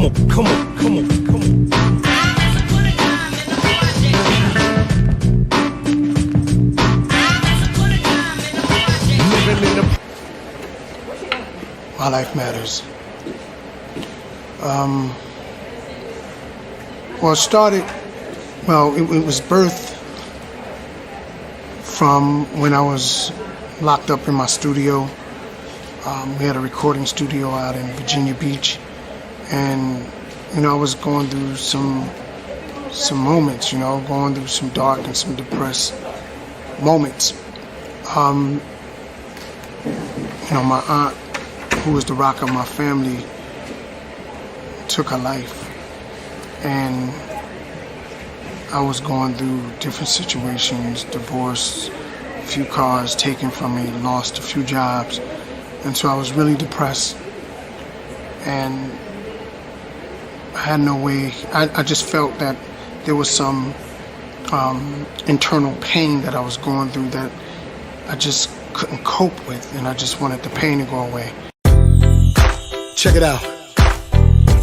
Come on, come on, come on, come on. My life matters. Well, it was birthed from when I was locked up in my studio. We had a recording studio out in Virginia Beach, and I was going through some moments, going through some dark and some depressed moments. My aunt, who was the rock of my family, took her life, and I was going through different situations, divorce, a few cars taken from me, lost a few jobs, and so I was really depressed, and I had no way. I just felt that there was some internal pain that I was going through that I just couldn't cope with, and I just wanted the pain to go away. Check it out.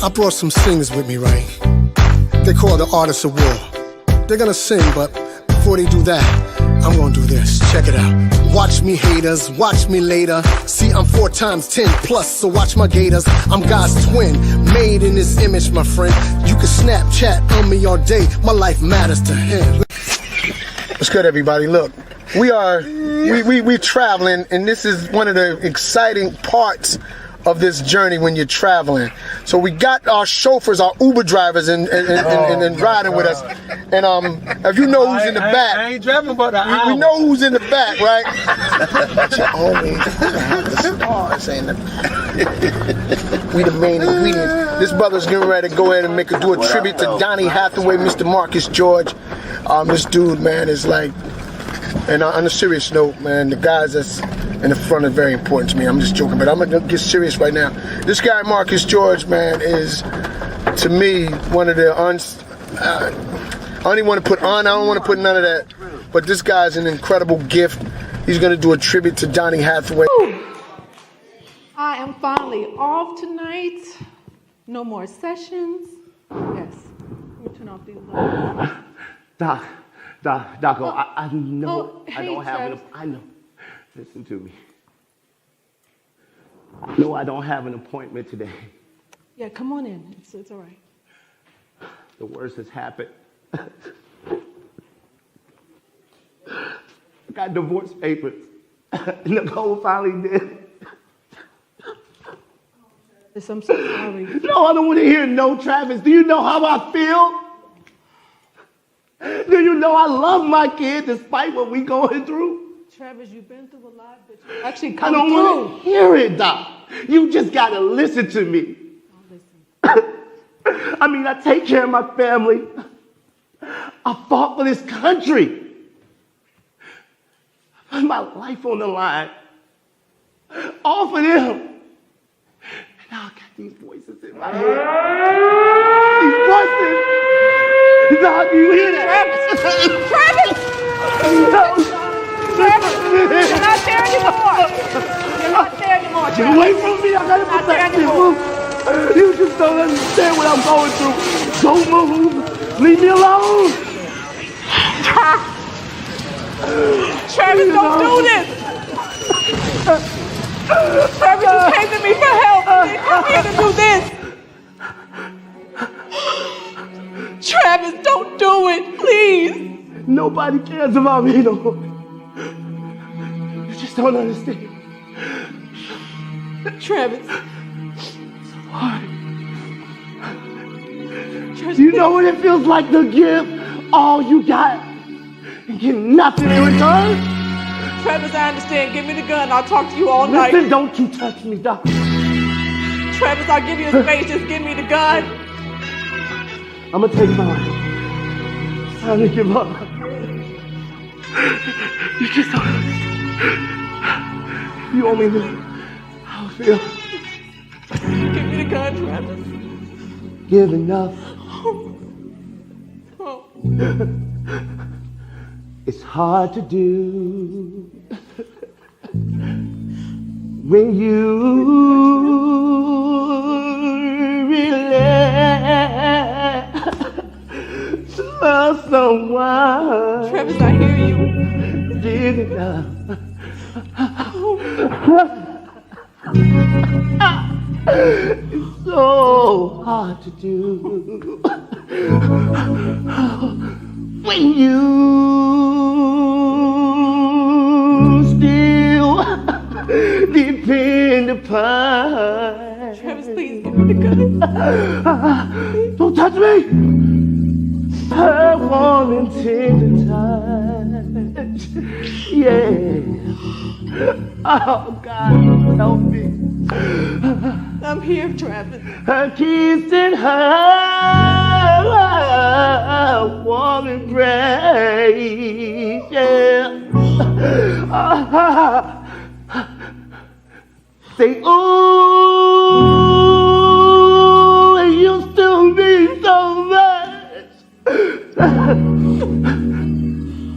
I brought some singers with me, right? They call the Artists of War. They're gonna sing, but before they do that, I'm gonna do this. Check it out. Watch me haters, watch me later. See, I'm 4 times 10 plus, so watch my gators. I'm God's twin, made in His image, my friend. You can Snapchat on me all day. My life matters to Him. What's good, everybody? Look, we're traveling, and this is one of the exciting parts of this journey when you're traveling. So we got our chauffeurs, our Uber drivers, and riding with us. And if you know who's in the back, I ain't driving but we know who's in the back, right? But you always have the stars, ain't it? We the main ingredients. This brother's getting ready to go ahead and do a tribute to Donny Hathaway, Mr. Marcus George. This dude, man, is like. And on a serious note, man, the guys that's in the front are very important to me. I'm just joking, but I'm gonna get serious right now. This guy, Marcus George, man, is to me one of the I don't even want to put on. I don't want to put none of that. But this guy's an incredible gift. He's gonna do a tribute to Donny Hathaway. I am finally off tonight. No more sessions. Yes. Let me turn off these lights. Doc, I know hey, I don't have Travis. I know. Listen to me. No, I don't have an appointment today. Yeah, come on in. It's all right. The worst has happened. I got divorce papers. Nicole finally did. I'm so sorry. No, I don't want to hear no, Travis. Do you know how I feel? Do you know I love my kid despite what we going through? Travis, you've been through a lot, but you actually I come don't through. want to hear it, Doc. You just got to listen to me. I'll listen. I mean, I take care of my family. I fought for this country. I put my life on the line. All for them. And now I got these voices in my head. These voices. Doc, you hear that? Travis! Travis! You're not there anymore. You're not there anymore, Get Travis. away from me. I got to Not there protect you. anymore. You just don't understand what I'm going through. Don't move. Leave me alone. Travis, don't do this. Travis, you came to me for help. You come here to do this. Travis, don't do it, please. Nobody cares about me no more. You just don't understand. Travis. Why? You know what it feels like to give all you got and get nothing in return? Travis, I understand. Give me the gun. I'll talk to you all Listen, night. don't you touch me, Doc. Travis, I'll give you a space. Just give me the gun. I'm gonna take my life. It's time to give up. You just don't understand. You only knew how I feel. Give me the gun, Travis. Give enough. Oh. It's hard to do when you really someone. Travis, I hear you. Did it now. It's so hard to do when you still depend upon. Travis, please give me the gun. Don't touch me. Her warm and tender touch. Yeah. Oh God, help me. I'm here, Travis. Her kiss and her warm embrace. Yeah. Say, ooh, it used to be so much.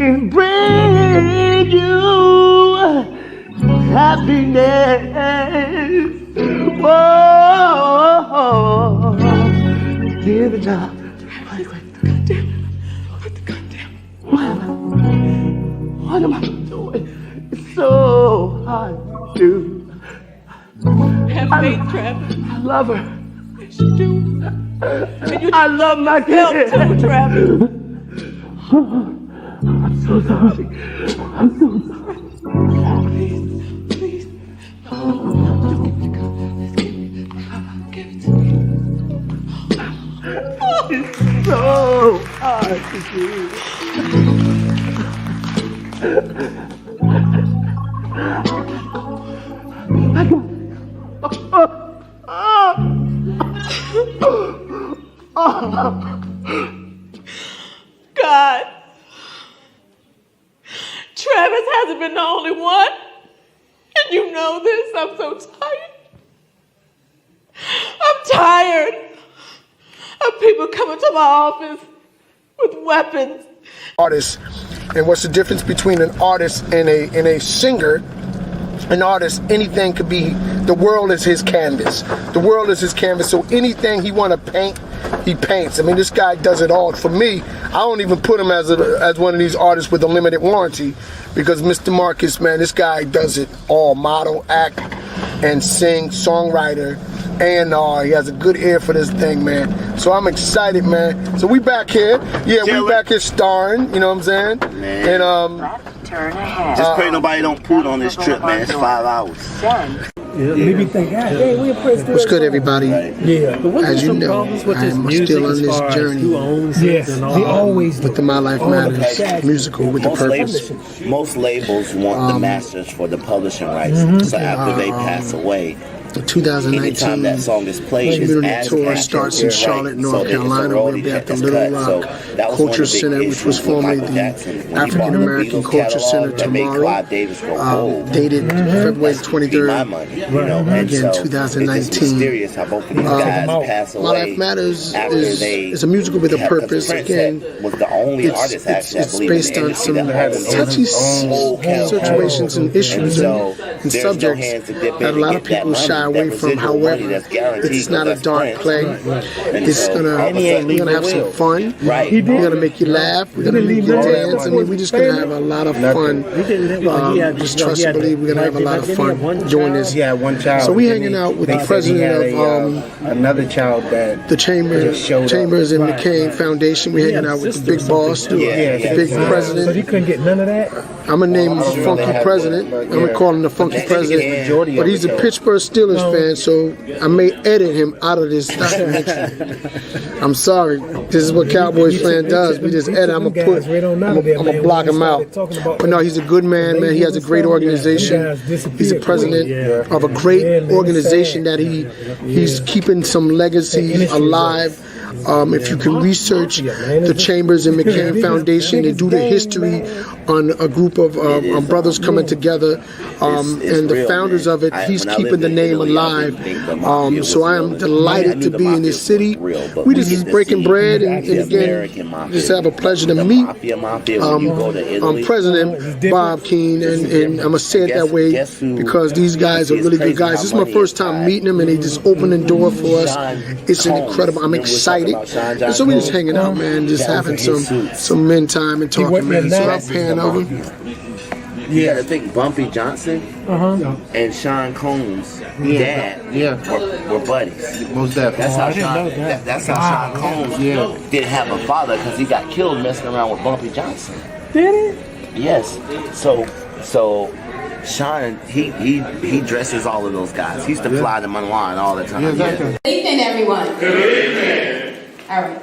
And bring you happiness. Whoa, give it up. Wait. Put the gun down. What am I doing? It's so hard to do. Have faith, Travis. I love her. Yes, you do. And you I love my help kid. too, Travis. I'm so sorry. I'm so sorry. Please. No, just give me the gun. Just give it to me. It's so hard to do. God. Travis hasn't been the only one. And you know this. I'm so tired. I'm tired of people coming to my office with weapons. Artist, and what's the difference between an artist and a singer? An artist, anything could be. The world is his canvas. The world is his canvas. So anything he want to paint, he paints. I mean, this guy does it all. For me, I don't even put him as one of these artists with a limited warranty, because Mr. Marcus, man, this guy does it all. Model, act, and sing, songwriter, A&R. He has a good ear for this thing, man. So I'm excited, man. So we back here. Yeah, we back here starring, you know what I'm saying? Man. And Turn ahead. Just pray nobody don't poot on this trip, man. It's 5 hours. Maybe think, hey, we impressed. what's good, everybody? Yeah, but As you know, I'm still on this journey he always with the My Life Matters musical with the purpose. Most labels want the masters for the publishing rights. So after they pass away, The 2019 anytime that song is played, community it's tour starts in Charlotte, North Carolina. We'll be at the Little Rock Culture Center, which was formerly the African American Culture Center tomorrow, dated February 23rd, again 2019. My Life Matters is a musical with a purpose. Again, it's based on some touchy situations and issues and subjects that a lot of people shy away from. However, it's not a dark play. It's we're gonna have some fun. We're gonna make you laugh. We're gonna make you dance. I mean, we're just gonna have a lot of fun. Just trust and believe we're gonna have a lot of fun doing this. Yeah, one child. So we hanging out with the president of another child that the Chambers and McCain Foundation. We hanging out with the big boss, the big president. So he couldn't get none of that. I'm gonna name him the Funky President. I'm gonna call him the Funky President. But he's a Pittsburgh Steelers fan, so I may edit him out of this documentary. I'm sorry. This is what Cowboys fan does. We just edit. I'm gonna block him out. But no, he's a good man, man. He has a great organization. He's the president of a great organization that he's keeping some legacy alive. If you can research the Chambers and McCain Foundation and do the history on a group of brothers coming together, and the founders of it, he's keeping the name alive. So I am delighted to be in this city. We just breaking bread and again, just have a pleasure to meet President Bob Keane, and I'm going to say it that way because these guys are really good guys. This is my first time meeting them, and they just opened the door for us. It's incredible. I'm excited excited. about Sean John And so we just Combs? hanging out, man, just That having was in his suits. some men time and talking, wasn't man. in So that. I'm paying over. You got to think Bumpy Johnson and Sean Combs' dad were buddies. Most definitely. That's how I didn't Sean. know that. That's how Sean Combs didn't have a father because he got killed messing around with Bumpy Johnson. Did he? Yes. So Sean he dresses all of those guys. He used to fly to Manwan all the time. exactly. Good evening, everyone. Good evening. All right.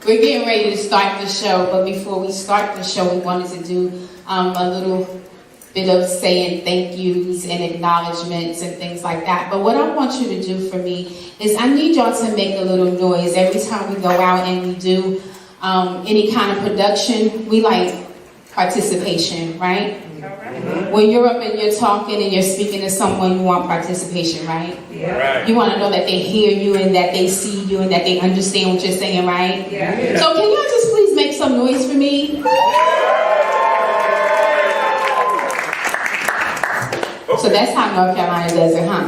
We're getting ready to start the show, but before we start the show, we wanted to do a little bit of saying thank yous and acknowledgments and things like that. But what I want you to do for me is I need y'all to make a little noise every time we go out and we do any kind of production. We like participation, right? When you're up and you're talking and you're speaking to someone, you want participation, right? Yeah. You want to know that they hear you and that they see you and that they understand what you're saying, right? Yeah. So can y'all just please make some noise for me? So that's how North Carolina does it, huh?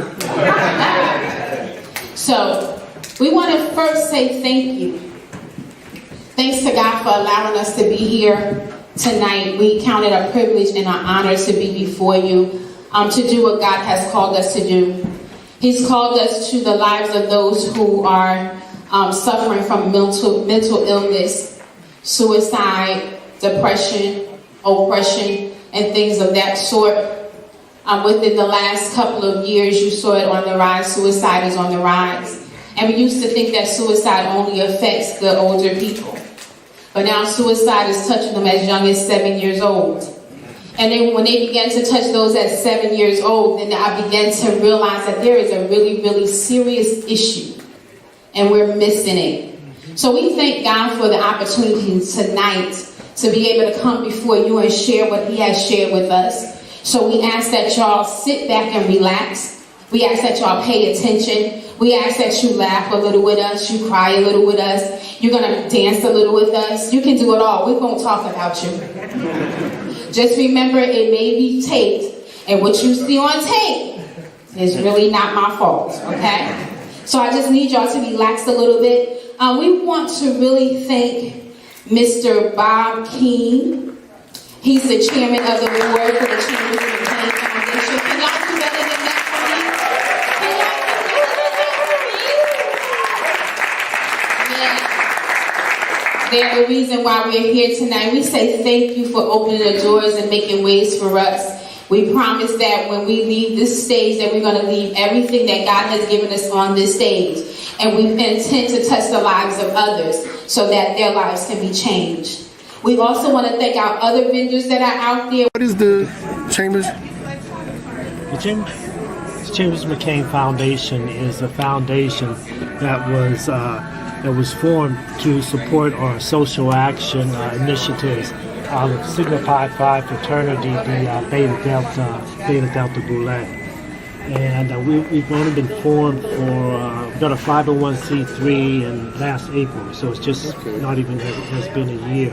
So we want to first say thank you. Thanks to God for allowing us to be here tonight. We count it a privilege and an honor to be before you, to do what God has called us to do. He's called us to the lives of those who are suffering from mental illness, suicide, depression, oppression, and things of that sort. Within the last couple of years, you saw it on the rise. Suicide is on the rise. And we used to think that suicide only affects the older people. But now suicide is touching them as young as 7 years old. And then when they began to touch those at 7 years old, then I began to realize that there is a really, really serious issue. And we're missing it. So we thank God for the opportunity tonight to be able to come before you and share what He has shared with us. So we ask that y'all sit back and relax. We ask that y'all pay attention. We ask that you laugh a little with us, you cry a little with us, you're going to dance a little with us. You can do it all. We're going to talk about you. Just remember, it may be taped, and what you see on tape is really not my fault, okay? So I just need y'all to relax a little bit. We want to really thank Mr. Bob Keene. He's the chairman of the board for the Chambers of McCain Foundation. Can y'all do better than that for me? Can y'all do better than that for me? Yeah. They're the reason why we're here tonight. We say thank you for opening the doors and making ways for us. We promise that when we leave this stage that we're going to leave everything that God has given us on this stage. And we intend to touch the lives of others so that their lives can be changed. We also want to thank our other vendors that are out there. What is the Chambers? The Chambers McCain Foundation is a foundation that was formed to support our social action initiatives of Sigma Pi Phi fraternity, the Beta Delta Boulé. And we've only been formed for, we got a 501c3 in last April, so it's just not even has been a year.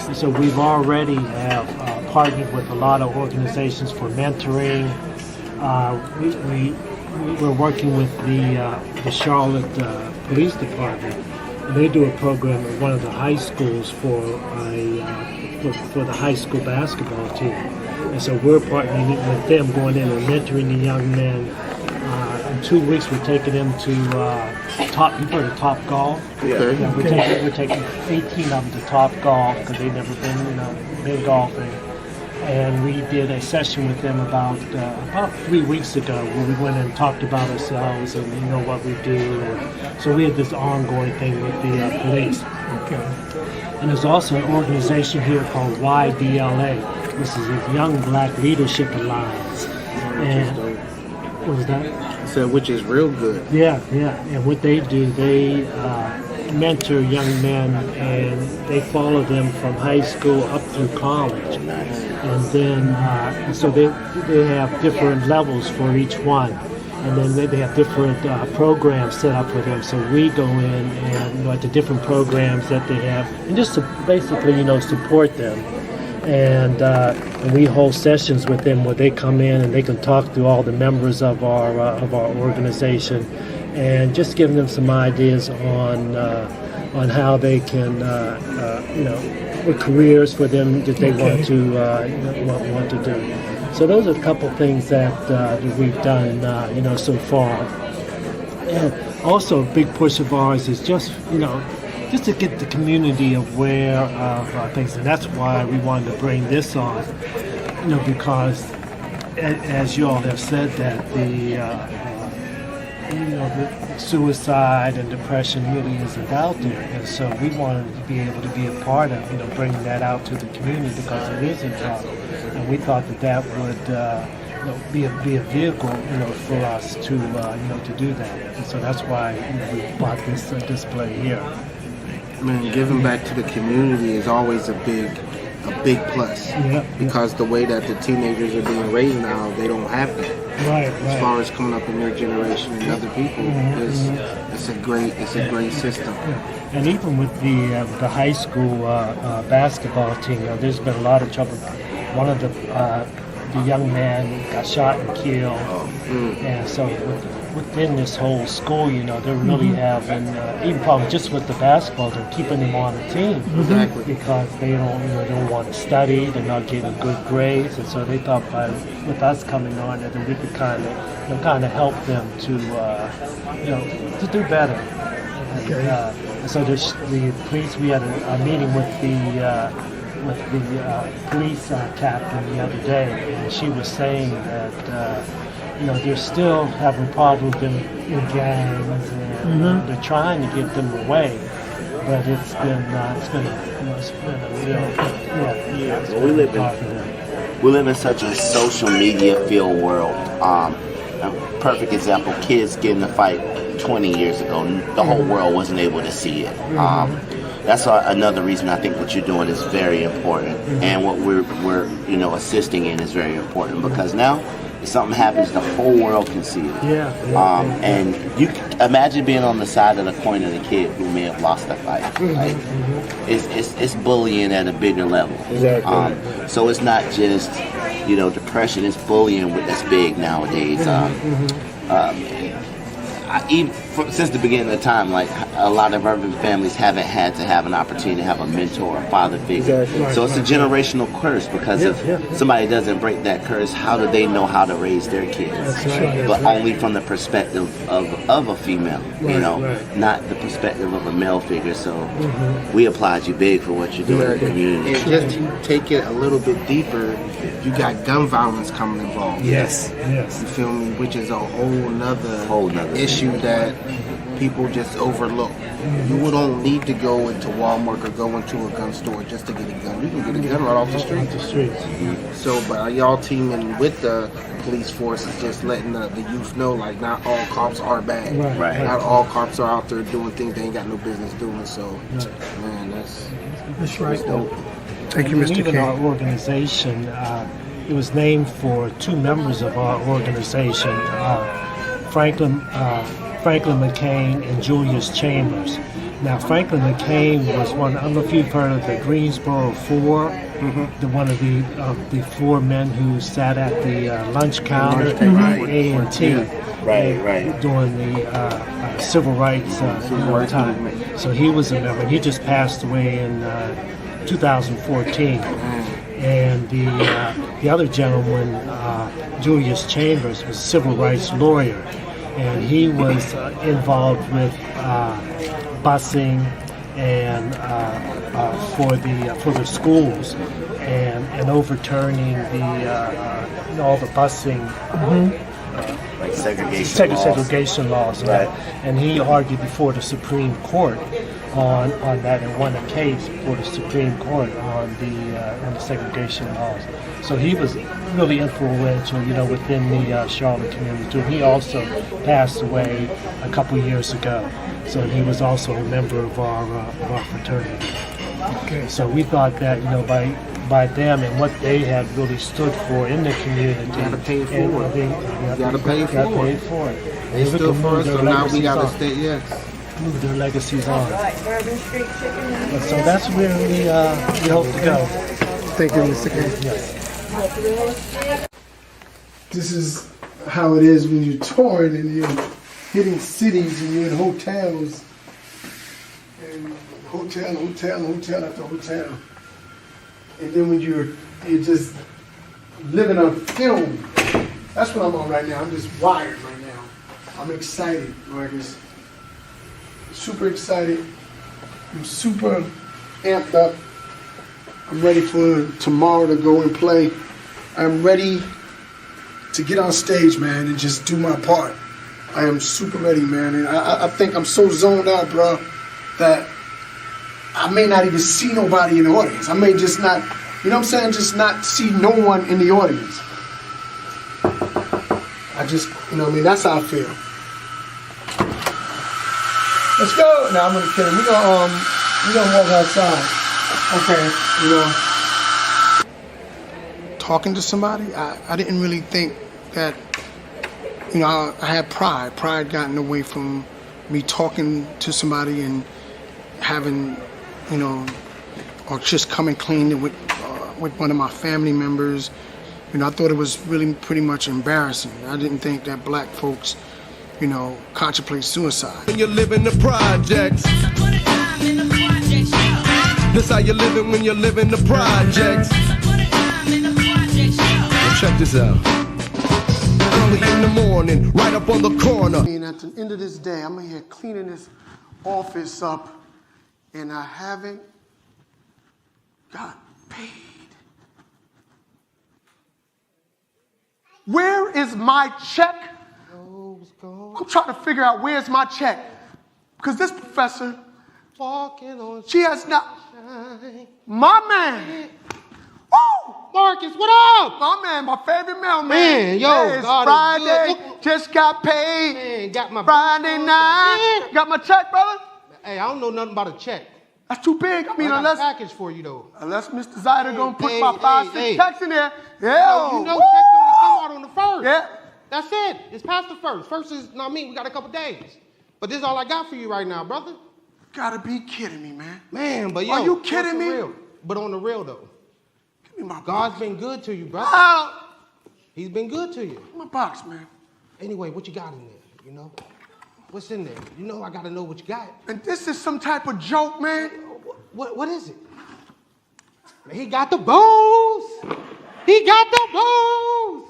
And so we've already have partnered with a lot of organizations for mentoring. We're working with the Charlotte Police Department. And they do a program at one of the high schools for the high school basketball team. And so we're partnering with them, going in and mentoring the young men. In 2 weeks, we're taking them to you've heard of Top Golf? Okay. Yeah, we're taking 18 of them to Top Golf because they've never been golfing. And we did a session with them about 3 weeks ago where we went and talked about ourselves and what we do. And so we had this ongoing thing with the police. Okay. And there's also an organization here called YBLA. This is a Young Black Leadership Alliance. And what was that? So, which is real good. Yeah. And what they do, they mentor young men and they follow them from high school up through college. And then, so they have different levels for each one. And then they have different programs set up for them. So we go in and at the different programs that they have, and just to basically, support them. And we hold sessions with them where they come in and they can talk to all the members of our organization and just giving them some ideas on how they can, what careers for them that they want to want to do. So those are a couple things that we've done, so far. And also a big push of ours is just to get the community aware of things, and that's why we wanted to bring this on, because as you all have said that the suicide and depression really isn't out there, and so we wanted to be able to be a part of bringing that out to the community because it is important, and we thought that would be a vehicle for us to do that, and so that's why we bought this display here. Man, giving back to the community is always a big plus. Because the way that the teenagers are being raised now, they don't have that. Right. As far as coming up in their generation and other people, it's a great system. And even with the high school basketball team, there's been a lot of trouble. One of the young man got shot and killed, and so within this whole school, they're really having even problems just with the basketball. They're keeping them on the team because they don't want to study. They're not getting good grades, and so they thought with us coming on that we could kind of help them to do better. And so the police, we had a meeting with the police captain the other day, and she was saying that they're still having problems in gangs, and they're trying to get them away, but it's been a real we live in such a social media filled world. A perfect example: kids getting a fight 20 years ago, the whole world wasn't able to see it. That's another reason I think what you're doing is very important, and what we're assisting in is very important, because now if something happens, the whole world can see it. And you can imagine being on the side of the coin of the kid who may have lost a fight. Like, it's bullying at a bigger level. So it's not just depression; it's bullying that's big nowadays. Since the beginning of the time, like a lot of urban families haven't had to have an opportunity to have a mentor or father figure. So it's a generational curse, because if somebody doesn't break that curse, how do they know how to raise their kids? But only from the perspective of a female, not the perspective of a male figure. So we applaud you big for what you're doing in the community. And just to take it a little bit deeper, you got gun violence coming involved. Yes. You feel me? Which is a whole nother issue that people just overlook. You don't need to go into Walmart or go into a gun store just to get a gun. You can get a gun right off the street. So, but are y'all teaming with the police force is just letting the youth know, like, not all cops are bad. Not all cops are out there doing things they ain't got no business doing. So, man, that's right. Dope. Thank you, Mr. Even King. our organization, it was named for two members of our organization, Franklin McCain and Julius Chambers. Now, Franklin McCain was one. I don't know if you've heard of the Greensboro Four, one of the four men who sat at the lunch counter at A&T, during the civil rights time. So he was a member. He just passed away in 2014. And the other gentleman, Julius Chambers, was a civil rights lawyer, and he was involved with busing and for the schools and overturning all the busing. Like segregation laws. And he argued before the Supreme Court on that, and won a case before the Supreme Court on the segregation laws. So he was really influential, within the Charlotte community too. He also passed away a couple years ago. So he was also a member of our fraternity. So we thought that by them and what they had really stood for in the community. You gotta pay it forward. You gotta pay it forward. They stood for us, so now we gotta stay, move their legacies on. And so that's where we hope to go. Thank you, Mr. King. Yes. This is how it is when you're touring and hitting cities and you're in hotels. And hotel after hotel. And then when you're just living on film, that's what I'm on right now. I'm just wired right now. I'm excited, Marcus. Super excited. I'm super amped up. I'm ready for tomorrow to go and play. I'm ready to get on stage, man, and just do my part. I am super ready, man. And I think I'm so zoned out, bro, that I may not even see nobody in the audience. I may just not, you know what I'm saying, just not see no one in the audience. I just, you know what I mean, that's how I feel. Let's go. Now I'm gonna kill him. We're gonna walk outside. Okay, you know. Talking to somebody, I didn't really think that, you know, I had pride. Pride got in the way from me talking to somebody and having, you know, or just coming clean with one of my family members. You know, I thought it was really pretty much embarrassing. I didn't think that black folks, you know, contemplate suicide. When you live in the projects. This how you living when you live in the projects. Well, check this out. Early in the morning, right up on the corner. I mean, at the end of this day, I'm in here cleaning this office up, and I haven't got paid. Where is my check? I'm trying to figure out where's my check. Because this professor, she has not. My man. Woo! Marcus, what up? My man, my favorite mailman. Man, yo, it's God is Friday, good. just got paid. Man, got my Friday night. Man. Got my check, brother? Hey, I don't know nothing about a check. That's too big. I mean, I got unless a package for you though. Mr. Zyder gonna put Hey, my five, hey, 6 checks in there. Yeah. You know checks only come out on the first. Yeah. That's it. It's past the first. First is, I mean, we got a couple days. But this is all I got for you right now, brother. Gotta be kidding me, man. Man, but yo. Are you kidding on the me? real. But on the real though. Give me my God's box. been good to you, brother. Ah, He's been good to you. my box, man. Anyway, what you got in there, you know? What's in there? You know I gotta know what you got. And this is some type of joke, man. What is it? Man, he got the bows. He got the bows.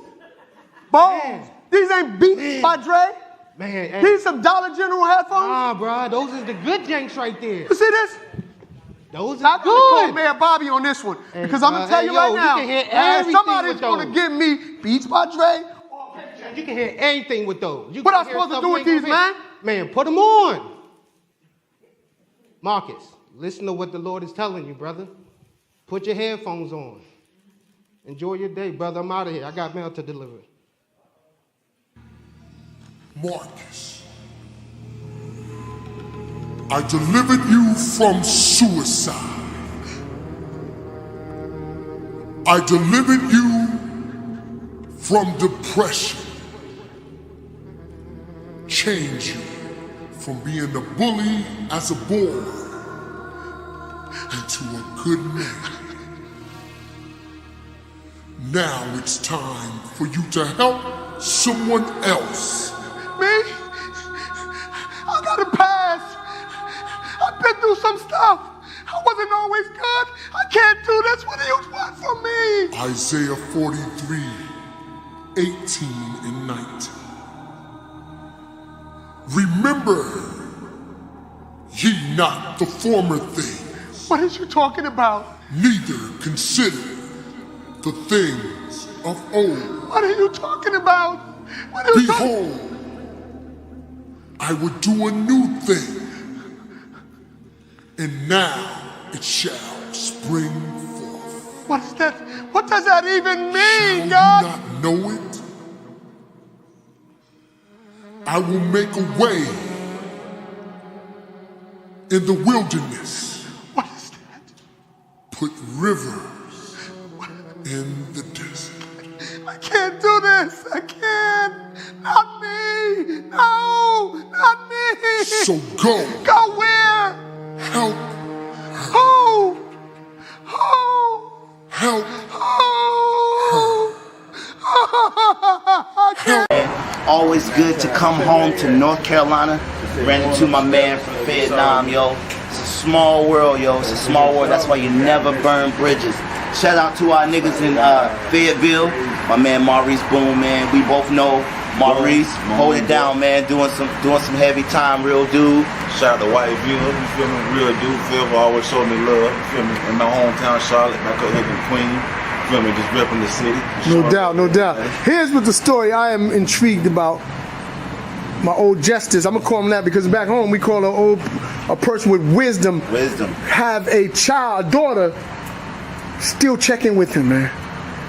Bones. Man. These ain't Beats by Dre. Man, hey. These some Dollar General headphones. Nah, bro, those is the good janks right there. You see this? Those I'm are gonna call good. Mayor Bobby on this one. Hey, Because I'm gonna tell you yo, right you now, can hear man, everything somebody's with gonna those. give me Beats by Dre. You can hear anything with those. You What can I'm hear supposed to stuff do you with ain't gonna these, hear. man? Man, put them on. Marcus, listen to what the Lord is telling you, brother. Put your headphones on. Enjoy your day, brother. I'm out of here. I got mail to deliver. Marcus, I delivered you from suicide. I delivered you from depression. Changed you from being a bully as a boy into a good man. Now it's time for you to help someone else. Me? I got a past. I've been through some stuff. I wasn't always good. I can't do this. What do you want from me? Isaiah 43, 18 and 19. Remember ye not the former things, What is you talking about? neither consider the things of old. What are you talking about? What are you talking Behold, I will do a new thing, and now it shall spring forth. What is that? What does that even Shall mean, you God? not know it? I will make a way in the wilderness, What is that? put rivers in the desert. I can't do this. I can't. Not me. No, not me. So go, Go where? help, Who? Who? help, Who? I can't. Always always good to come home to North Carolina. Ran into my man from Vietnam, yo. It's a small world, yo. It's a small world. That's why you never burn bridges. Shout out to our niggas in Fayetteville. My man Maurice Boone, man. We both know Maurice. Hold it down, man. Doing some heavy time, real dude. Shout out to Whiteville, you feel me? Real dude, feel me? Always show me love, you feel me? In my hometown, Charlotte, back up here in Queen. You feel me? Just repping the city. No doubt, no doubt. Here's what the story I am intrigued about. My old jesters, I'm gonna call him that because back home we call a person with wisdom. Wisdom. Have a child, a daughter, still checking with him, man.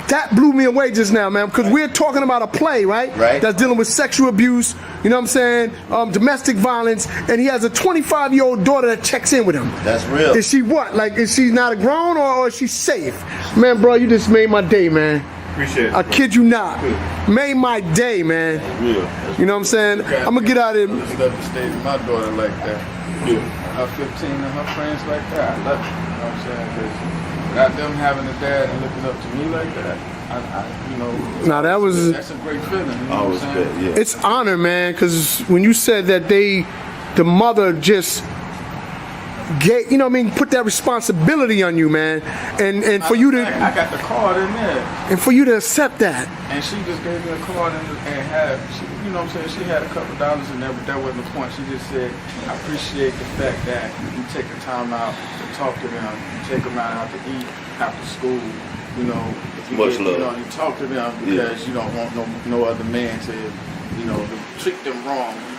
That blew me away just now, man, because we're talking about a play, right? Right. That's dealing with sexual abuse, you know what I'm saying? Domestic violence, and he has a 25-year-old daughter that checks in with him. That's real. Is she what? Like, is she not a grown or is she safe? Man, bro, you just made my day, man. Appreciate it. I kid you not. Made my day, man. Real. You know what I'm saying? I'm gonna get out of here. I just love to stay with my daughter like that. Yeah. Her 15 and her friends like that. I love it. You know what I'm saying? 'Cause without them having a dad and looking up to me like that, you know. Now that was. That's a great feeling. You know Always what I'm saying? good, yeah. It's honor, man, because when you said that the mother just gave, you know what I mean, put that responsibility on you, man, and for you to. I got the card in there. And for you to accept that. And she just gave me a card and had, you know what I'm saying, she had a couple dollars in there, but that wasn't the point. She just said, I appreciate the fact that you take the time out to talk to them, you take them out to eat after school, you know. Much love. You know, you talk to them because you don't want no other man to, you know, to treat them wrong. You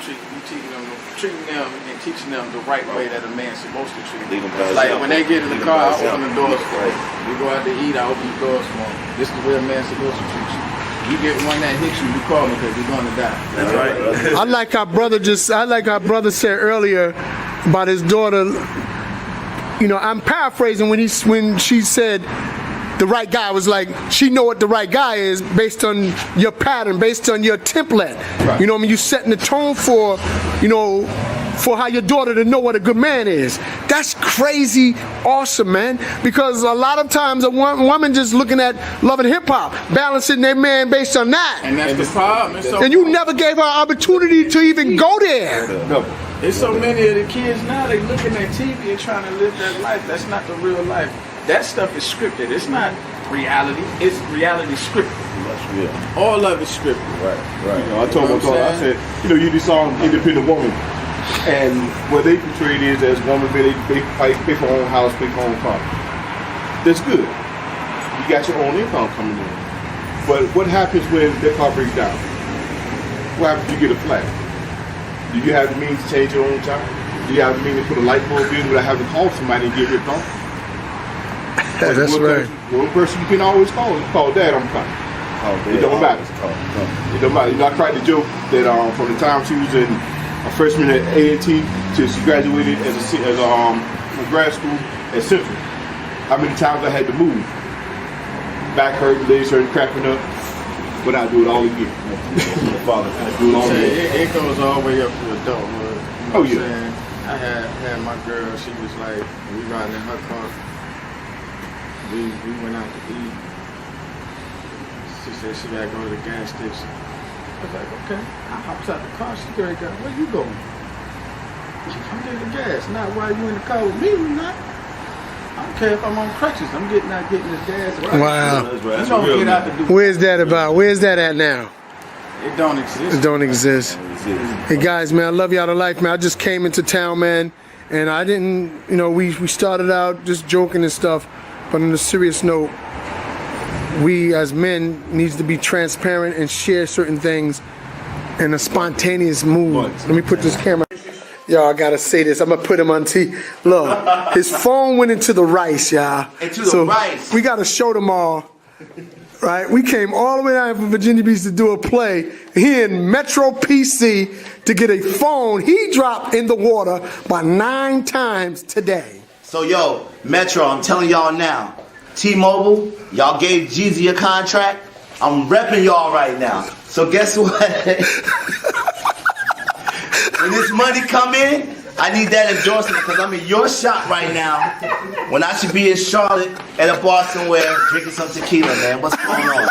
treating them and teaching them the right way that a man's supposed to treat them. Like when they get in the car, I open the doors for them. We go out to eat, I open the doors for them. This is the way a man's supposed to treat you. You get one that hits you, you call me because you're going to die. That's right. I like our brother said earlier about his daughter. You know, I'm paraphrasing when she said the right guy was like, she know what the right guy is based on your pattern, based on your template. Right. You know what I mean? You setting the tone for, you know, for how your daughter to know what a good man is. That's crazy awesome, man. Because a lot of times a woman just looking at Love and Hip Hop, balancing their man based on that. And that's the problem. And you never gave her an opportunity to even go there. No. There's so many of the kids now, they looking at TV and trying to live that life. That's not the real life. That stuff is scripted. It's not reality. It's reality scripted. Yeah. All of it's scripted. Right. You know, I told my daughter, I said, you know, you do song Independent Woman. And what they portrayed is as women, they pay for their own house, pay for their own car. That's good. You got your own income coming in. But what happens when their car breaks down? What happens if you get a flat? Do you have the means to change your own job? Do you have the means to put a light bulb in without having to call somebody and get ripped off? That's right. One person you can always call Dad, I'm coming. It don't matter. It don't matter. You know, I tried to joke that from the time she was in a freshman at A&T till she graduated from grad school at Central, how many times I had to move. Back hurt, legs hurt, crapping up, but I do it all again. Father, I do it all again. It goes all the way up to adulthood. You know Oh yeah. I had my girl, she was like, we riding in her car. We went out to eat. She said she gotta go to the gas station. I was like, okay. I hopped out the car. She girl got, where you going? I'm getting the gas. Not while you in the car with me, we not. I don't care if I'm on crutches. I'm getting this gas. Right. Wow. You don't get out to do. Where's that about? Where's that at now? It don't exist. It don't exist. Hey guys, man, I love y'all to life, man. I just came into town, man, and I didn't, you know, we started out just joking and stuff, but on a serious note, we as men needs to be transparent and share certain things in a spontaneous mood. Let me put this camera. Y'all, I gotta say this. I'm gonna put him on T. Look, his phone went into the rice, y'all. Into the rice. We gotta show them all. Right? We came all the way down from Virginia Beach to do a play here in Metro PC to get a phone he dropped in the water by 9 times today. So yo, Metro, I'm telling y'all now, T-Mobile, y'all gave Jeezy a contract. I'm repping y'all right now. So guess what? When this money come in, I need that endorsement because I'm in your shop right now when I should be in Charlotte at a bar somewhere drinking some tequila, man. What's going on?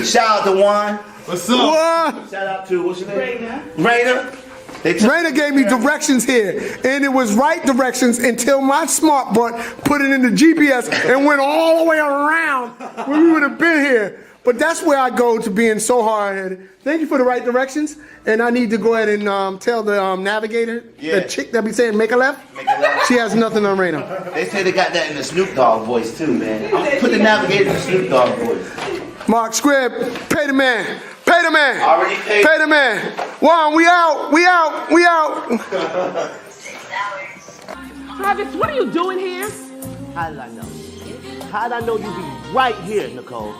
Shout out to Juan. What's up? What? Shout out to, what's your name? Raina. Raina gave me directions here, and it was right directions until my smart butt put it in the GPS and went all the way around where we would have been here. But that's where I go to being so hard-headed. Thank you for the right directions, and I need to go ahead and tell the navigator, the chick that be saying make a left. Make a left. She has nothing on Raina. They say they got that in the Snoop Dogg voice too, man. I'm gonna put the navigator in the Snoop Dogg voice. Mark Squibb, pay the man. Pay the man. Already paid. Pay the man. Juan, we out. We out. We out. Travis, what are you doing here? How did I know? How did I know you'd be right here, Nicole?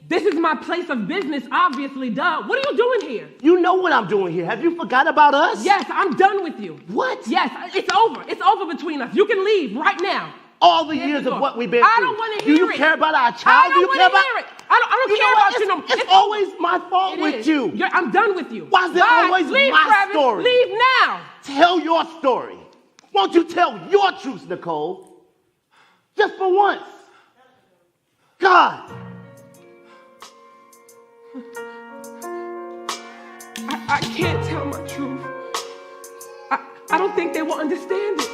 This is my place of business, obviously, duh. What are you doing here? You know what I'm doing here. Have you forgot about us? Yes, I'm done with you. What? Yes, it's over. It's over between us. You can leave right now. All the years of what we've been through. I don't want to hear it. Do you care about our child? I don't want to hear it. I don't care about you no more. It's always my fault It with is. you. I'm done with you. Why is it Bye. always Leave, my Travis. story? Leave now. Tell your story. Won't you tell your truth, Nicole? Just for once. God. I can't tell my truth. I don't think they will understand it.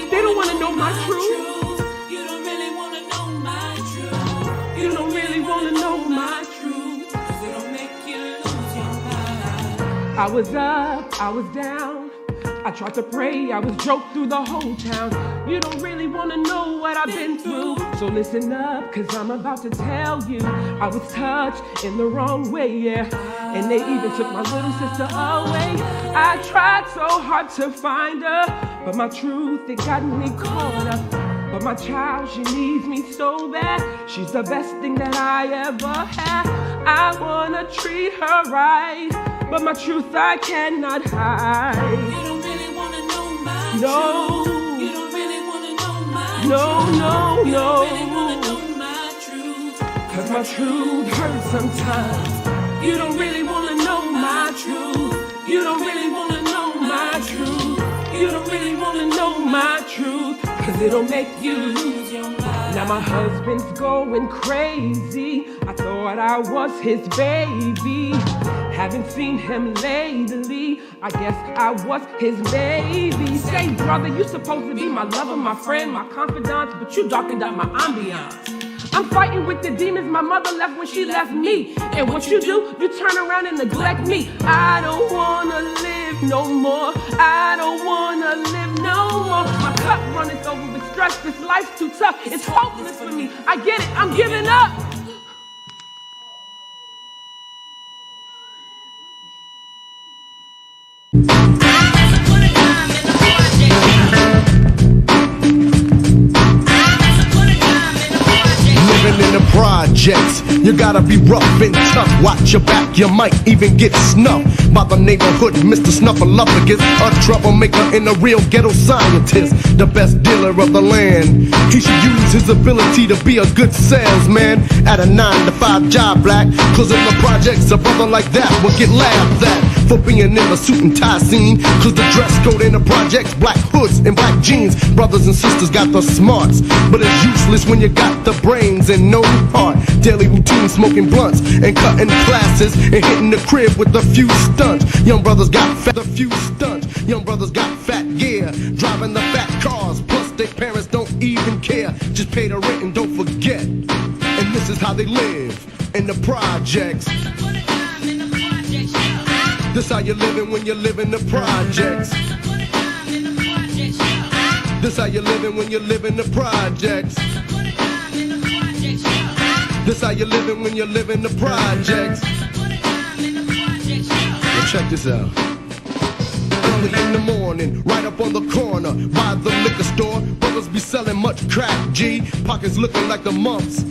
They don't want to know my truth. You don't really want to know my truth. You don't really want to know my truth. 'Cause it'll make you lose your mind. I was up, I was down. I tried to pray, I was joked through the whole town. You don't really want to know what I've been through. So listen up, 'cause I'm about to tell you. I was touched in the wrong way, yeah. And they even took my little sister away. I tried so hard to find her, but my truth, it got me caught up. But my child, she needs me so bad. She's the best thing that I ever had. I wanna treat her right, but my truth I cannot hide. You don't really wanna know my truth. You don't really wanna know my truth. No. You don't really wanna know my truth. 'Cause my truth hurts sometimes. You don't really wanna know my truth. You don't really wanna know my truth. You don't really wanna know my truth. 'Cause it'll make you lose your mind. Now my husband's going crazy. I thought I was his baby. Haven't seen him lately. I guess I was his baby. Say, brother, you supposed to be my lover, my friend, my confidant, but you darkened up my ambiance. I'm fighting with the demons my mother left when she left me. And what you do, you turn around and neglect me. I don't wanna live no more. I don't wanna live no more. My cup runneth over with stress. This life's too tough. It's hopeless for me. I get it. I'm giving up. In the projects, you gotta be rough and tough. Watch your back, you might even get snuffed by the neighborhood Mr. Snuffleupagus, a troublemaker and a real ghetto scientist, the best dealer of the land. He should use his ability to be a good salesman at a 9-to-5 job, black. 'Cause in the projects, a brother like that will get laughed at for being in a suit and tie scene. 'Cause the dress code in the projects, black hoods and black jeans. Brothers and sisters got the smarts, but it's useless when you got the brains and no heart. Daily routine, smoking blunts and cutting classes and hitting the crib with a few stunts. Young brothers got fat, a few stunts. Young brothers got fat gear, driving the fat cars. Plus their parents don't even care. Just pay the rent and don't forget. And this is how they live in the projects. This how you living when you live in the projects. This how you living when you live in the projects. This how you living when you live in the projects. Well, check this out. Early in the morning, right up on the corner, by the liquor store, brothers be selling much crack, G. Pockets looking like the mumps.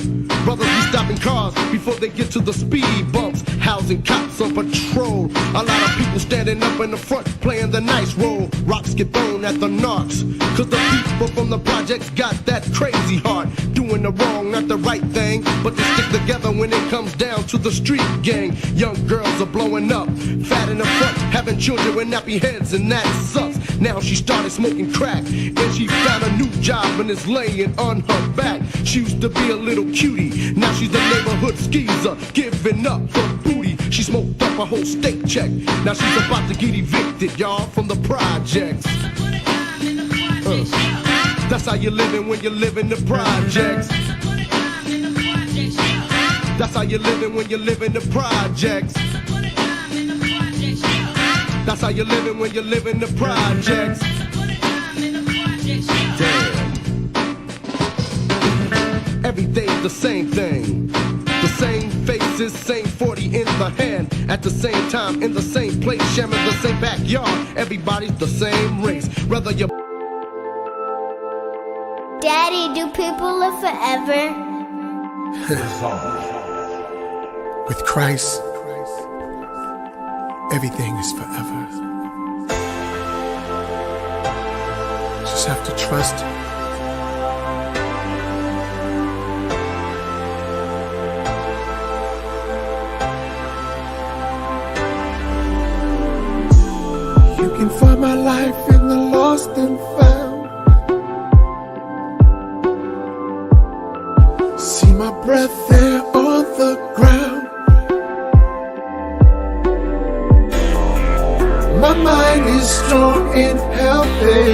Brothers be stopping cars before they get to the speed bumps. Housing cops on patrol. A lot of people standing up in the front playing the nice role. Rocks get thrown at the narcs. 'Cause the people from the projects got that crazy heart. Doing the wrong, not the right thing. But they stick together when it comes down to the street gang. Young girls are blowing up. Fat in the front, having children with nappy heads, and that sucks. Now she started smoking crack, and she found a new job and is laying on her back. She used to be a little cutie, now she's a neighborhood skeezer, giving up her booty. She smoked up a whole state check, now she's about to get evicted, y'all, from the projects. That's how you living when you live in the projects. That's how you living when you live in the projects. That's how you living when you live in the projects. Damn. Every day's the same thing. The same faces, same 40 in the hand. At the same time, in the same place, sharing the same backyard. Everybody's the same race. Whether you're Daddy, do people live forever? With Christ, everything is forever. Just have to trust Him. You can find my life in the lost and found. See my breath there on the ground. My mind is strong and healthy.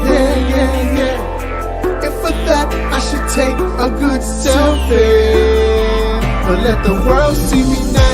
Yeah, yeah, yeah. And for that I should take a good selfie. But let the world see me now.